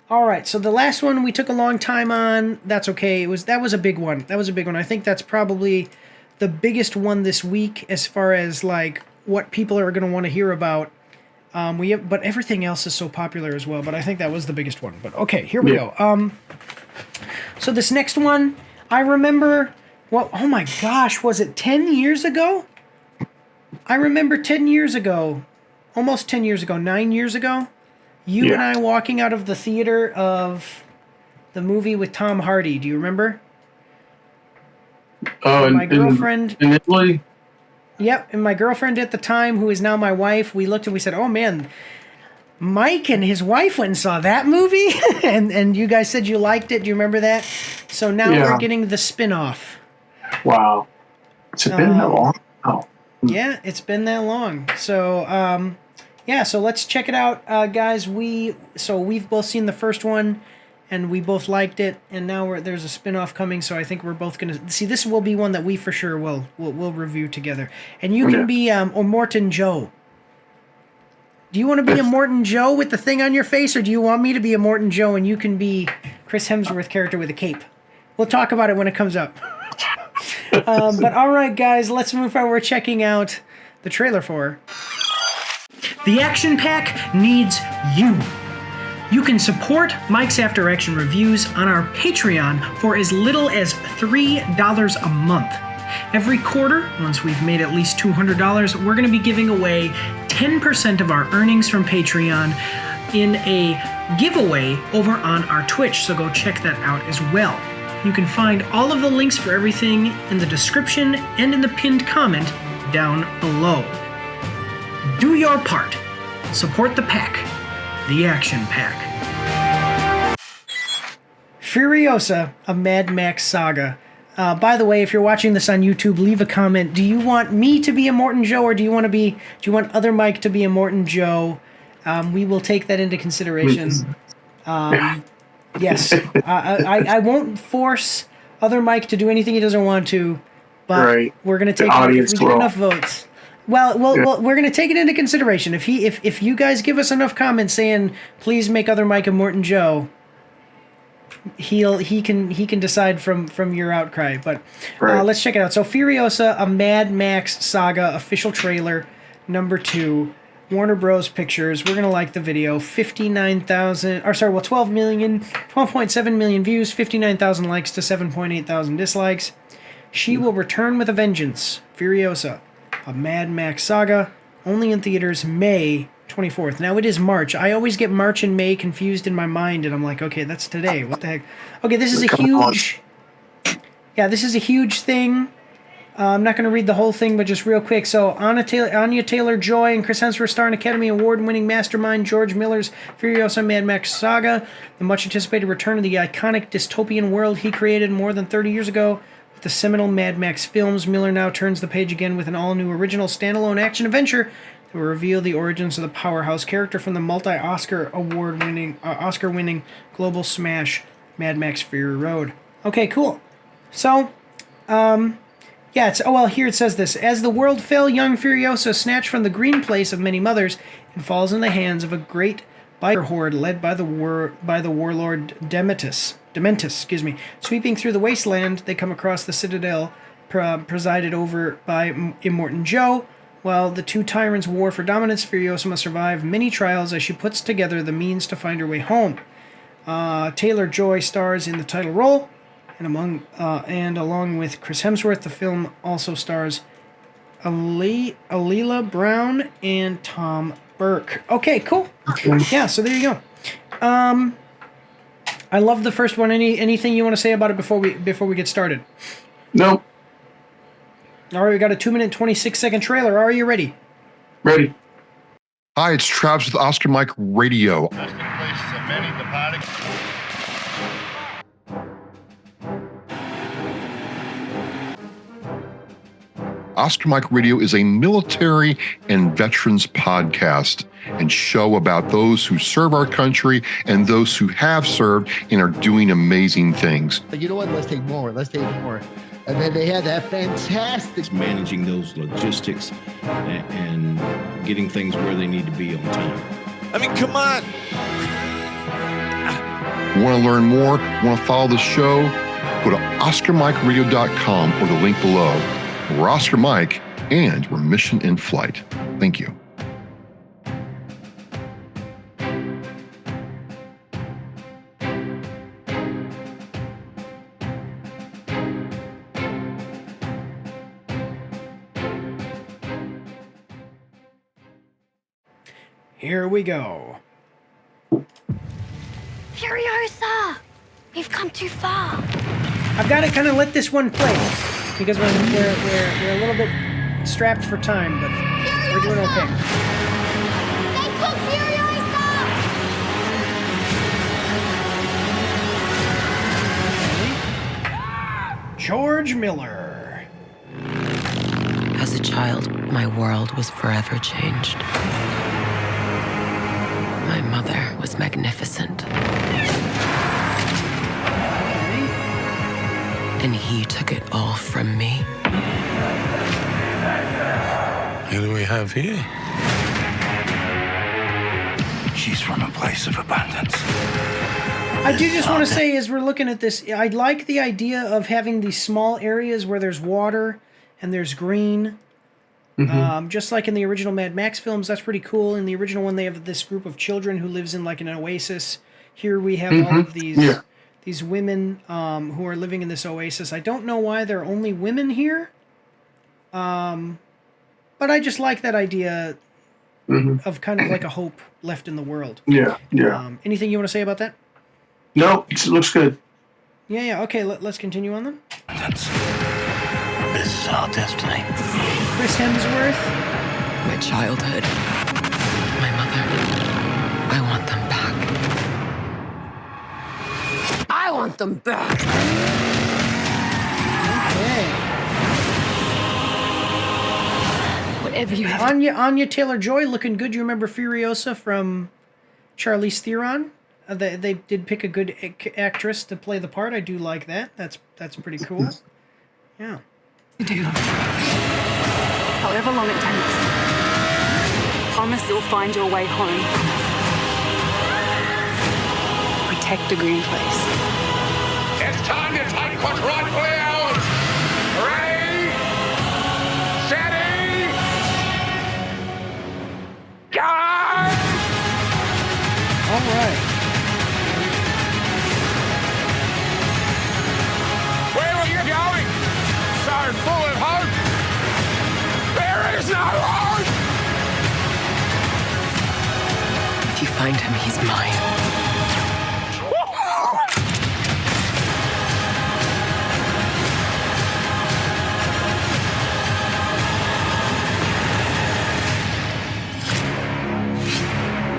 All right, so the last one we took a long time on. That's okay. That was a big one. That was a big one. I think that's probably the biggest one this week as far as like what people are going to want to hear about. But everything else is so popular as well. But I think that was the biggest one. But okay, here we go. So this next one, I remember. Well, oh my gosh, was it 10 years ago? I remember 10 years ago, almost 10 years ago, 9 years ago. You and I walking out of the theater of the movie with Tom Hardy. Do you remember? Oh, my girlfriend. In Italy? Yep, and my girlfriend at the time, who is now my wife, we looked and we said, oh man, Mike and his wife went and saw that movie? and you guys said you liked it. Do you remember that? So now we're getting the spin-off. Wow. Has it been that long? Oh. Yeah, it's been that long. So, so let's check it out, guys. We've both seen the first one, and we both liked it, and now there's a spin-off coming, so I think we're both going to... See, this will be one that we for sure will review together. And you can be Morton Joe. Do you want to be a Morton Joe with the thing on your face, or do you want me to be a Morton Joe and you can be Chris Hemsworth character with a cape? We'll talk about it when it comes up. But all right, guys, let's move forward. We're checking out the trailer for... The Action Pack needs you. You can support Mike's After Action Reviews on our Patreon for as little as $3 a month. Every quarter, once we've made at least $200, we're going to be giving away 10% of our earnings from Patreon in a giveaway over on our Twitch, so go check that out as well. You can find all of the links for everything in the description and in the pinned comment down below. Do your part. Support the pack. The Action Pack. Furiosa, a Mad Max saga. By the way, if you're watching this on YouTube, leave a comment. Do you want me to be a Morton Joe, or do you want other Mike to be a Morton Joe? We will take that into consideration. Yes, I won't force other Mike to do anything he doesn't want to, but we're going to take it if we get enough votes. Well, we're going to take it into consideration. If you guys give us enough comments saying please make other Mike a Morton Joe, he can decide from your outcry. But let's check it out. So Furiosa, a Mad Max saga official trailer number 2. Warner Bros. Pictures. We're going to like the video. 12.7 million views, 59,000 likes to 7.8 thousand dislikes. She will return with a vengeance. Furiosa, a Mad Max saga, only in theaters May 24th. Now it is March. I always get March and May confused in my mind, and I'm like, okay, that's today. What the heck? Okay, this is a huge... Yeah, this is a huge thing. I'm not going to read the whole thing, but just real quick. So, Anya Taylor-Joy and Chris Hemsworth star in Academy Award-winning mastermind George Miller's Furiosa Mad Max saga, the much-anticipated return of the iconic dystopian world he created more than 30 years ago. With the seminal Mad Max films, Miller now turns the page again with an all-new original standalone action-adventure that will reveal the origins of the powerhouse character from the multi-Oscar Oscar-winning global smash Mad Max Fury Road. Okay, cool. So, here it says this. As the world fell, young Furiosa snatched from the green place of many mothers and falls in the hands of a great biker horde led by the warlord Dementus. Sweeping through the wasteland, they come across the citadel presided over by Immortan Joe. While the two tyrants war for dominance, Furiosa must survive many trials as she puts together the means to find her way home. Taylor-Joy stars in the title role. And along with Chris Hemsworth, the film also stars Alila Brown and Tom Burke. Okay, cool. Yeah, so there you go. I love the first one. Anything you want to say about it before we get started? No. All right, we got a 2-minute 26-second trailer. Are you ready? Ready. Hi, it's Travis with Oscar Mike Radio. Oscar Mike Radio is a military and veterans podcast and show about those who serve our country and those who have served and are doing amazing things. You know what? Let's take more. And then they had that fantastic... Managing those logistics and getting things where they need to be on time. I mean, come on. Want to learn more? Want to follow the show? Go to OscarMikeRadio.com or the link below. We're Oscar Mike, and we're Mission in Flight. Thank you. Here we go. Furiosa! We've come too far. I've got to kind of let this one play because we're a little bit strapped for time, but we're doing okay. They took Furiosa! George Miller. As a child, my world was forever changed. My mother was magnificent. And he took it all from me. Who do we have here? She's from a place of abundance. I do just want to say, as we're looking at this, I like the idea of having these small areas where there's water and there's green. Just like in the original Mad Max films, that's pretty cool. In the original one, they have this group of children who lives in like an oasis. Here we have all of these women who are living in this oasis. I don't know why there are only women here, but I just like that idea of kind of like a hope left in the world. Yeah. Anything you want to say about that? No, it looks good. Yeah. Okay, let's continue on then. This is our destiny. Chris Hemsworth. My childhood. My mother. I want them back. I want them back. Okay. Whatever you have. Anya Taylor-Joy looking good. You remember Furiosa from Charlize Theron? They did pick a good actress to play the part. I do like that. That's pretty cool. Yeah. You do. However long it takes. Promise you'll find your way home. Protect the green place. It's time to take what's rightfully ours. Ready? Steady? Go! All right. Where are you going? So full of hope. There is no hope. If you find him, he's mine.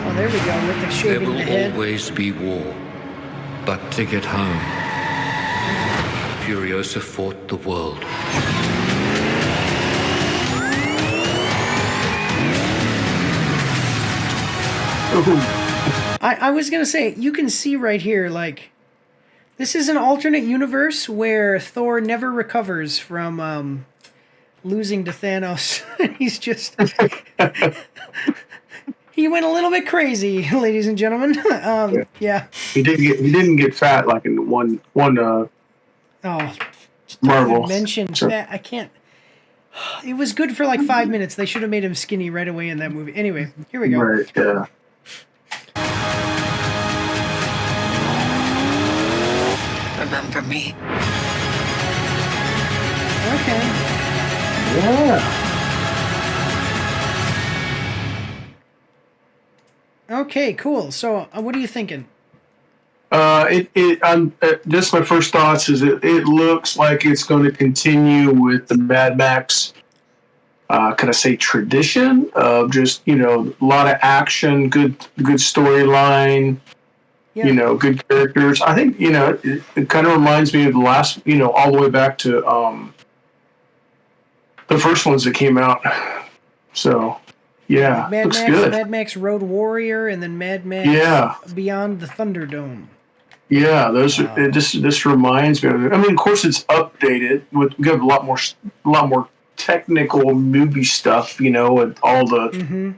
Oh, there we go with the There shaving will the head. always be war, but to get home, Furiosa fought the world. I was gonna say, you can see right here, like, this is an alternate universe where Thor never recovers from losing to Thanos. He's just he went a little bit crazy, ladies and gentlemen. Yeah. He didn't get fat like in one Marvel. Mentioned fat. I can't. It was good for like 5 minutes. They should have made him skinny right away in that movie. Anyway, here we go. Right, yeah. Remember me. Okay. Yeah. Okay, cool. So, what are you thinking? Just my first thoughts is it looks like it's going to continue with the Mad Max, can I say tradition of just, a lot of action, good storyline, good characters. I think, it kind of reminds me of the last, all the way back to the first ones that came out. So, yeah, looks good. Mad Max Road Warrior, and then Mad Max Beyond the Thunderdome. Yeah, those are, this reminds me of it. I mean, of course, it's updated. We have a lot more technical movie stuff, with all the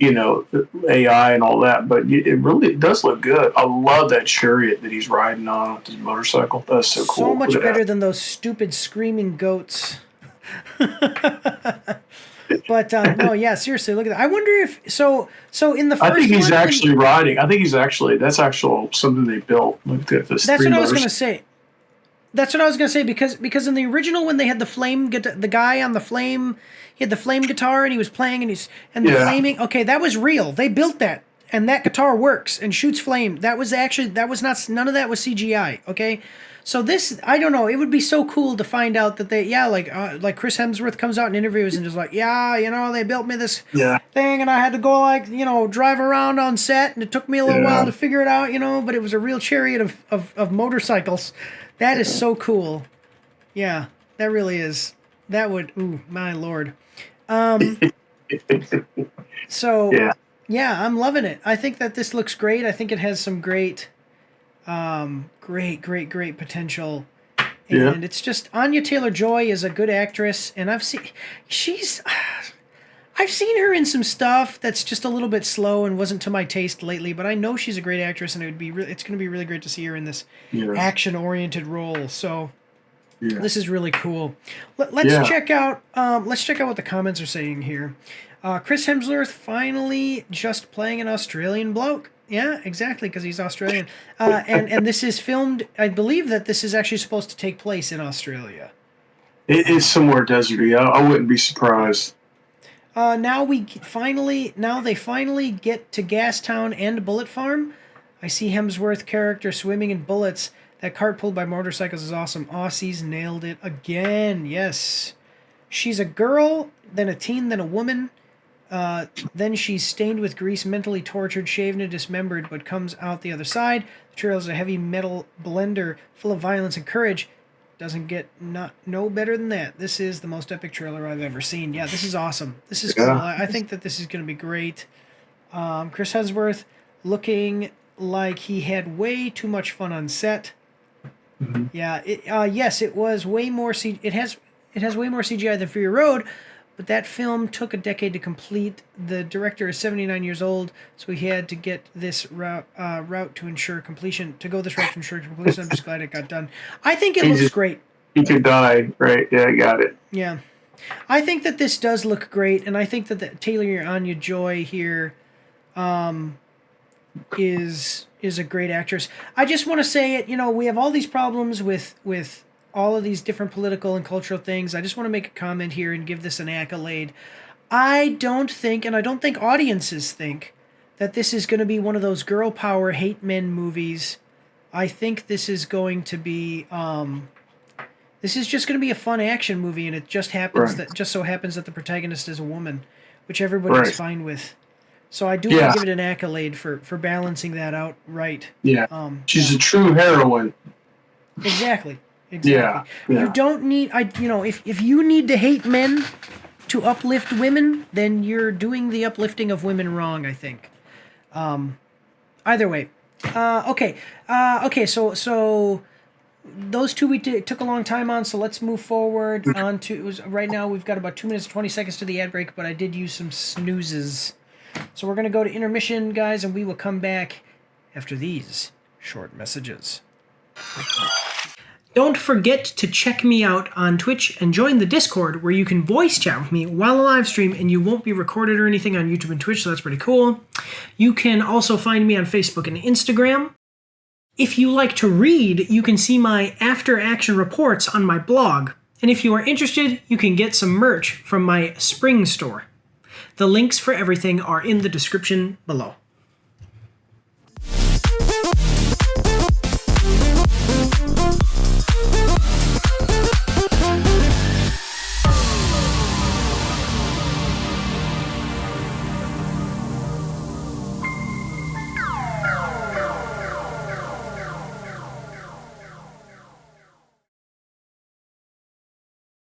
AI and all that, but it does look good. I love that chariot that he's riding on with his motorcycle. That's so cool. So much better than those stupid screaming goats. But no, yeah, seriously, look at that. I wonder if so in the first I think he's one, actually riding. I think that's actual something they built. Look at this. That's what I was going to say. That's what I was going to say because in the original when they had the guy on the flame, he had the flame guitar and he was playing and the flaming. Okay, that was real. They built that and that guitar works and shoots flame. None of that was CGI. Okay. So this, I don't know. It would be so cool to find out that like Chris Hemsworth comes out in interviews and just like, they built me this thing and I had to go drive around on set and it took me a little while to figure it out, but it was a real chariot of motorcycles. That is so cool. Yeah, that really is. That would, my Lord. So, yeah, I'm loving it. I think that this looks great. I think it has some great potential. And it's just, Anya Taylor-Joy is a good actress, and I've seen her in some stuff that's just a little bit slow and wasn't to my taste lately, but I know she's a great actress, and it's going to be really great to see her in this action-oriented role. So this is really cool. Let's check out what the comments are saying here. Chris Hemsworth finally just playing an Australian bloke. Yeah, exactly, because he's Australian. And this is filmed, I believe that this is actually supposed to take place in Australia. It's somewhere deserty. I wouldn't be surprised. Now they finally get to Gastown and Bullet Farm. I see Hemsworth character swimming in bullets. That cart pulled by motorcycles is awesome. Aussies nailed it again. Yes. She's a girl, then a teen, then a woman. Then she's stained with grease, mentally tortured, shaven and dismembered, but comes out the other side. The trail is a heavy metal blender full of violence and courage. Doesn't get no better than that. This is the most epic trailer I've ever seen. Yeah, this is awesome. This is cool. I think that this is going to be great. Chris Hemsworth looking like he had way too much fun on set. Mm-hmm. Yeah. Yes, it was way more. It has way more CGI than Fury Road, but that film took a decade to complete. The director is 79 years old, so he had to get this route to ensure completion. I'm just glad it got done. I think it looks great. He could die, right? Yeah, I got it. Yeah. I think that this does look great, and I think that Taylor Anya Joy here is a great actress. I just want to say it, we have all these problems with all of these different political and cultural things. I just want to make a comment here and give this an accolade. I don't think, and I don't think audiences think, that this is going to be one of those girl power hate men movies. I think this is going to be this is just going to be a fun action movie, and it just happens that the protagonist is a woman, which everybody's fine with. So I do want to give it an accolade for balancing that out right. Yeah. She's a true heroine. Exactly. Yeah. You don't need if you need to hate men to uplift women, then you're doing the uplifting of women wrong, I think. Either way. Okay, so those two we took a long time on, so let's move forward on to right now we've got about 2 minutes and 20 seconds to the ad break, but I did use some snoozes. So we're going to go to intermission, guys, and we will come back after these short messages. Don't forget to check me out on Twitch and join the Discord where you can voice chat with me while I live stream, and you won't be recorded or anything on YouTube and Twitch, so that's pretty cool. You can also find me on Facebook and Instagram. If you like to read, you can see my after action reports on my blog. And if you are interested, you can get some merch from my spring store. The links for everything are in the description below.